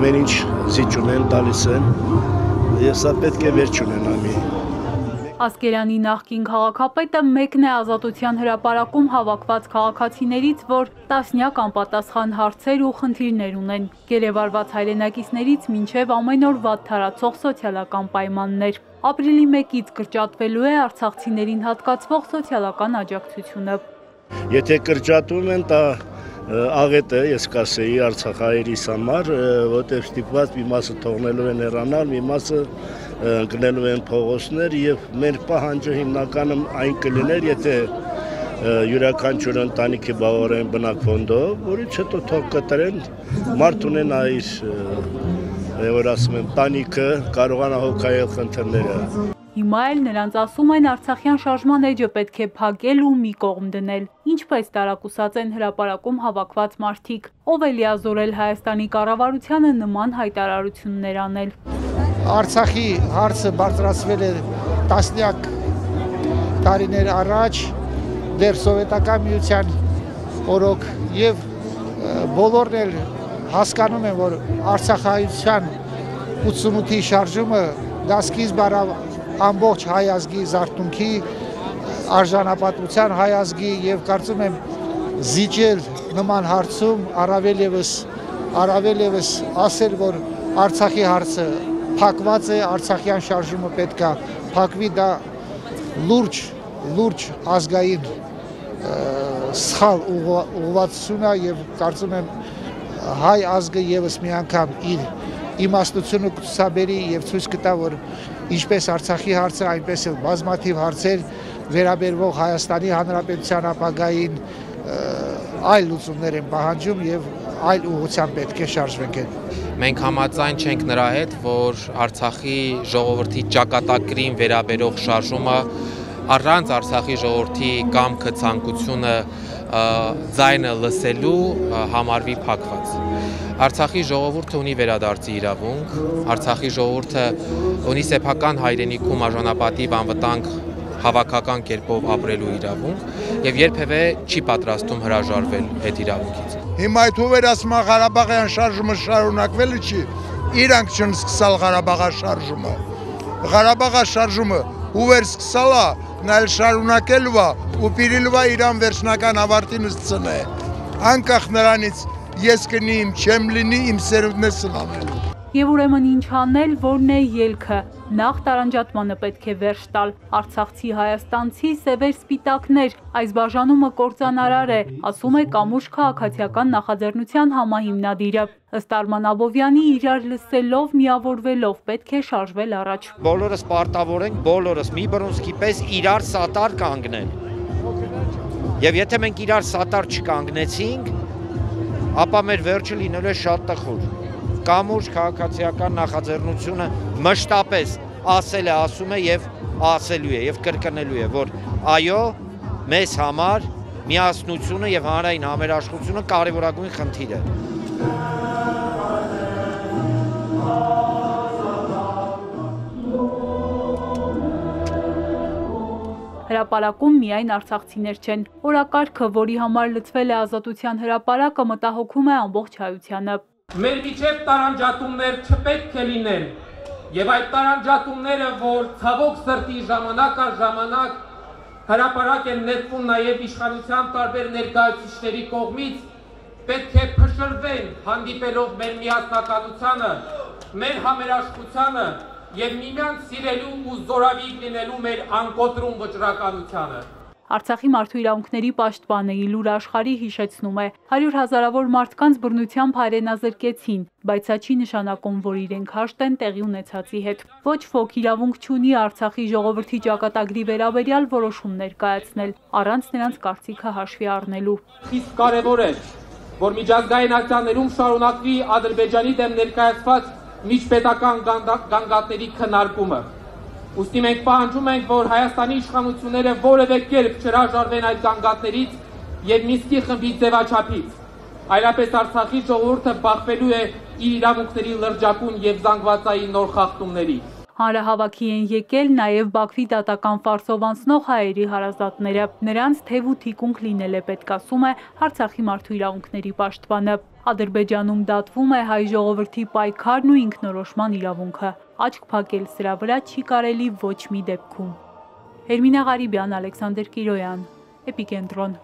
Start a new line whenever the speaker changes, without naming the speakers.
ամեն ինչ զիջ ունեն, տալիս են, եւ սա պետք է վերջ ունենա մի։
Ասկերանի նախկին քաղաքապետը մեկն է Ազատության հրապարակում հավաքված քաղաքացիներից, որ տասնյակ անպատասխան հարցեր ու խնդիրներ ունեն, գերեվարված հայրենակիցներից մինչև ամեն օր վատթարացող սոցիալական պայմաններ։ Ապրիլի 1-ից կրճատվելու է արցախցիներին հատկացվող սոցիալական աջակցությունը։
Եթե կրճատում են, դա աղետ է, ես կասեի արցախայերիս համար, որտեղ ստիպված մի մասը թողնելու են հեռանալ, մի մասը ընկնելու են փողոցներ եւ մեր պահանջը հիմնականում այն կլիներ, եթե յուրաքանչյուր ընտանիքի բավարարեն բնակֆոնդով, որից հետո թող կտրեն, մարդ ունենա իր, որ ասում եմ, տանիքը, կարողանա հոգայել խնդիրները։
Հիմա էլ նրանց ասում են Արցախյան շարժման էջը պետք է փակել ու մի կողմ դնել։ Ինչպես տարակուսած են հրապարակում հավաքված մարդիկ, ով է լիազորել Հայաստանի կառավարությանը նման հայտարարություններ անել։
Արցախի հարցը բարձրացվել է տասնյակ տարիներ առաջ, դեռ սովետական միության օրոք, եւ բոլորն էլ հասկանում են, որ արցախայության 88-ի շարժումը դա սկիզբ առավ ամբողջ հայ ազգի զարթոնքի, արժանապատվության հայ ազգի եւ կարծում եմ զիջել նման հարցում առավել եւս ասել, որ Արցախի հարցը փակված է, արցախյան շարժումը պետքա փակվի, դա լուրջ ազգային սխալ ուղղվածություն է եւ կարծում եմ հայ ազգը եւս մի անգամ իր իմաստությունը կցուցաբերի եւ ցույց կտա, որ ինչպես Արցախի հարցը, այնպես էլ բազմաթիվ հարցեր վերաբերող Հայաստանի Հանրապետության ապագային այլ լուծումներ են պահանջում եւ այլ ուղղությամբ պետք է շարժվենք։
Մենք համաձայն չենք նրա հետ, որ Արցախի ժողովրդի ճակատագրին վերաբերող շարժումը առանց Արցախի ժողովրդի կամքը ցանկությունը ձայնը լսելու համարվի փակված։ Արցախի ժողովուրդը ունի վերադարձի իրավունք, Արցախի ժողովուրդը ունի սեփական հայրենիքում արժանապատիվ անվտանգ հավաքական կերպով ապրելու իրավունք եւ երբևէ չի պատրաստում հրաժարվել այդ իրավունքից։
Հիմա այդ հովերասման Ղարաբաղյան շարժումը շարունակվելը չի, իրանք չեն սկսալ Ղարաբաղա շարժումը։ Ղարաբաղա շարժումը ուվեր սկսալա, նայել շարունակելու է ու պիրիլվա իրան վերջնական ավարտին ստցնե։ Անկախ նրանից ես կնիմ, չեմ լինի, իմ սերունդն է սնանելու։
Եվ ուրեմն ինչ անել, որն է ելքը։ Նախ տարանջատմանը պետք է վերջ տալ, արցախցի հայաստանցի սևեր սպիտակներ, այս բաժանումը կործանարար է, ասում է Կամուշ քաղաքացիական նախաձեռնության համահիմնադիրը։ Ըստ Արման Աբովյանի, իրար լսելով, միավորվելով պետք է շարժվել առաջ։
Բոլորս պարտավոր ենք, բոլորս մի բռունցքի պես իրար սատար կանգնել։ Եվ եթե մենք իրար սատար չկանգնեցինք, ապա մեր վերջը լինելու է շատ տխուր։ Կամուշ քաղաքացիական նախաձեռնությունը մշտապես ասել է, ասում է եւ ասելու է եւ կրկնելու է, որ այո, մեզ համար միասնությունը եւ հանրային համերաշխությունը կարեւորագույն խնդիր է։
Հրապարակում միայն արցախցիներ չեն։ Օրակարգը, որի համար լցվել է Ազատության հրապարակը, մտահոգում է ամբողջ հայությանը։
Մեր միջև տարանջատումներ չպետք է լինեն, եւ այդ տարանջատումները, որ ցավոք սրտի ժամանակ առ ժամանակ հրապարակ են նետվում նաեւ իշխանության տարբեր ներկայացուցիչների կողմից, պետք է փշրվեն, հանդիպելով մեր միասնականությանը, մեր համերաշխությունը եւ միմյանց սիրելու ու զորավիգ լինելու մեր անկոտրում վճռականությանը։
Արցախի մարդու իրավունքների պաշտպանը Իլուր Աշխարհի հիշեցնում է, 100 հազարավոր մարդկանց բռնությամբ հայրենազրկեցին, բայց սա չի նշանակում, որ իրենք հաշտ են տեղի ունեցածի հետ։ Ոչ ոք իրավունք չունի Արցախի ժողովրդի ճակատագրի վերաբերյալ որոշումներ կայացնել, առանց նրանց կարծիքը հաշվի առնելու։
Իսկ կարևոր է, որ միջազգային ակցիաներում շարունակվի Ադրբեջանի դեմ ներկայացված միջպետական գանգատների քննարկումը։ Ուստի մենք պահանջում ենք, որ Հայաստանի իշխանությունները որևէ կերպ չհրաժարվեն այդ գանգատներից եւ Մինսկի խմբի ձևաչափից։ Այլապես Արցախի ժողովուրդը բախվելու է իր իրավունքների լրջակուն եւ զանգվածային նոր խախտումների։
Հանրահավաքի են եկել նաև Բաքվի դատական ֆարսով անցնող հայերի հարազատները։ Նրանց թև ու թիկունք լինել է պետք, ասում է Արցախի մարդու իրավունքների պաշտպանը։ Ադրբեջանում դատվում է հայ ժողովրդի պայքարն ու ինքնորոշման իրավունքը։ Աչք փակել սրա վրա չի կարելի ոչ մի դեպքում։ Էրմինե Ղարիբյան, Ալեքսանդր Կիրոյան, Էպիկենտրոն։